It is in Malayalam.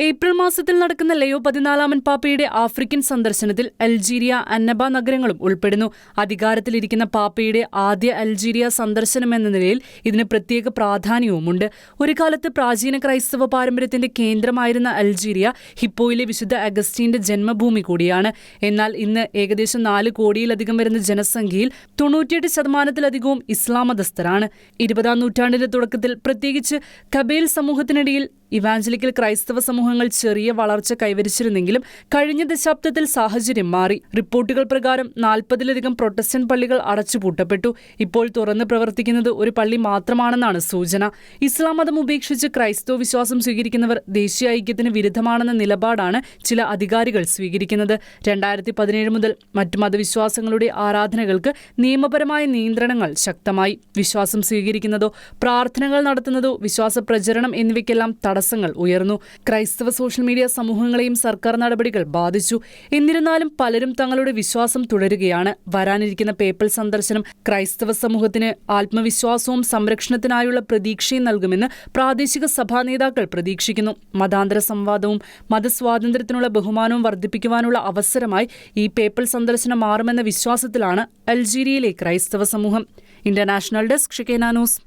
ഏപ്രിൽ മാസത്തിൽ നടക്കുന്ന ലയോ 14 പാപ്പയുടെ ആഫ്രിക്കൻ സന്ദർശനത്തിൽ അൽജീരിയ, അന്നബ നഗരങ്ങളും ഉൾപ്പെടുന്നു. അധികാരത്തിലിരിക്കുന്ന പാപ്പയുടെ ആദ്യ അൽജീരിയ സന്ദർശനമെന്ന നിലയിൽ ഇതിന് പ്രത്യേക പ്രാധാന്യവുമുണ്ട്. ഒരു കാലത്ത് പ്രാചീന ക്രൈസ്തവ പാരമ്പര്യത്തിന്റെ കേന്ദ്രമായിരുന്ന അൽജീരിയ ഹിപ്പോയിലെ വിശുദ്ധ അഗസ്റ്റീന്റെ ജന്മഭൂമി കൂടിയാണ്. എന്നാൽ ഇന്ന് ഏകദേശം 4 കോടിയിലധികം വരുന്ന ജനസംഖ്യയിൽ 98% ഇസ്ലാം മതസ്ഥരാണ്. 20-ാം നൂറ്റാണ്ടിന്റെ തുടക്കത്തിൽ പ്രത്യേകിച്ച് കബേൽ സമൂഹത്തിനിടയിൽ ഇവാഞ്ചലിക്കൽ ക്രൈസ്തവ സമൂഹങ്ങൾ ചെറിയ വളർച്ച കൈവരിച്ചിരുന്നെങ്കിലും കഴിഞ്ഞ ദശാബ്ദത്തിൽ സാഹചര്യം മാറി. റിപ്പോർട്ടുകൾ പ്രകാരം 40-ലധികം പ്രൊട്ടസ്റ്റന്റ് പള്ളികൾ അടച്ചുപൂട്ടപ്പെട്ടു. ഇപ്പോൾ തുറന്ന് പ്രവർത്തിക്കുന്നത് ഒരു പള്ളി മാത്രമാണെന്നാണ് സൂചന. ഇസ്ലാം മതം ഉപേക്ഷിച്ച് ക്രൈസ്തവ വിശ്വാസം സ്വീകരിക്കുന്നവർ ദേശീയ ഐക്യത്തിന് വിരുദ്ധമാണെന്ന നിലപാടാണ് ചില അധികാരികൾ സ്വീകരിക്കുന്നത്. 2017 മുതൽ മറ്റു മതവിശ്വാസങ്ങളുടെ ആരാധനകൾക്ക് നിയമപരമായ നിയന്ത്രണങ്ങൾ ശക്തമായി. വിശ്വാസം സ്വീകരിക്കുന്നതോ പ്രാർത്ഥനകൾ നടത്തുന്നതോ വിശ്വാസ പ്രചരണം എന്നിവയ്ക്കെല്ലാം തടസ്സങ്ങൾ ഉയർന്നു. ക്രൈസ്തവ സോഷ്യൽ മീഡിയ സമൂഹങ്ങളെയും സർക്കാർ നടപടികൾ ബാധിച്ചു. എന്നിരുന്നാലും പലരും തങ്ങളുടെ വിശ്വാസം തുടരുകയാണ്. വരാനിരിക്കുന്ന പേപ്പൽ സന്ദർശനം ക്രൈസ്തവ സമൂഹത്തിന് ആത്മവിശ്വാസവും സംരക്ഷണത്തിനായുള്ള പ്രതീക്ഷയും നൽകുമെന്ന് പ്രാദേശിക സഭാ നേതാക്കൾ പ്രതീക്ഷിക്കുന്നു. മതാന്തര സംവാദവും മതസ്വാതന്ത്ര്യത്തിനുള്ള ബഹുമാനവും വർദ്ധിപ്പിക്കുവാനുള്ള അവസരമായി ഈ പേപ്പൽ സന്ദർശനം മാറുമെന്ന വിശ്വാസത്തിലാണ് അൽജീരിയയിലെ ക്രൈസ്തവ സമൂഹം. International desk, Shekinah news.